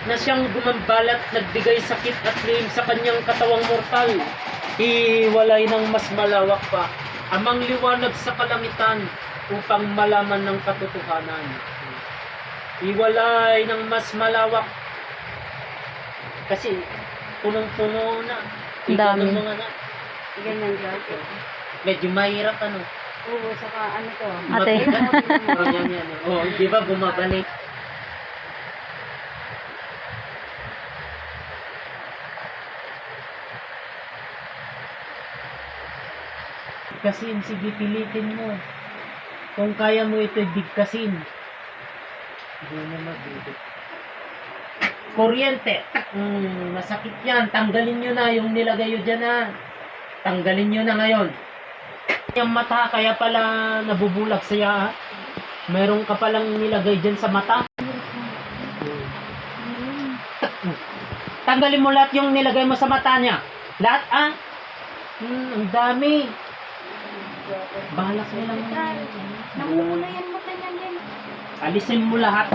na siyang gumambalat, nagbigay sakit at lihim sa kanyang katawang mortal. Hiwalay ng mas malawak pa, amang liwanag sa kalangitan upang malaman ng katotohanan. Hiwalay ng mas malawak kasi punong-puno na. Ang dami. Ikaw ng mga na. Ganyan dyan. Medyo mahirap ano. Oo, saka ano to. Ate. Oh, yan. Oh, di ba bumabalik? Bigkasin, sige pilitin mo. Kung kaya mo ito bigkasin. Hindi mo mabibig. Kuryente. Masakit yan. Tanggalin nyo na yung nilagay nyo dyan na. Tanggalin nyo na ngayon. Yung mata, kaya pala nabubulag siya. Meron ka palang nilagay dyan sa mata. Tanggalin mo lahat yung nilagay mo sa mata niya. Lahat ang dami. Bahala ka lang. Namumula yan mata niya din. Alisin mo lahat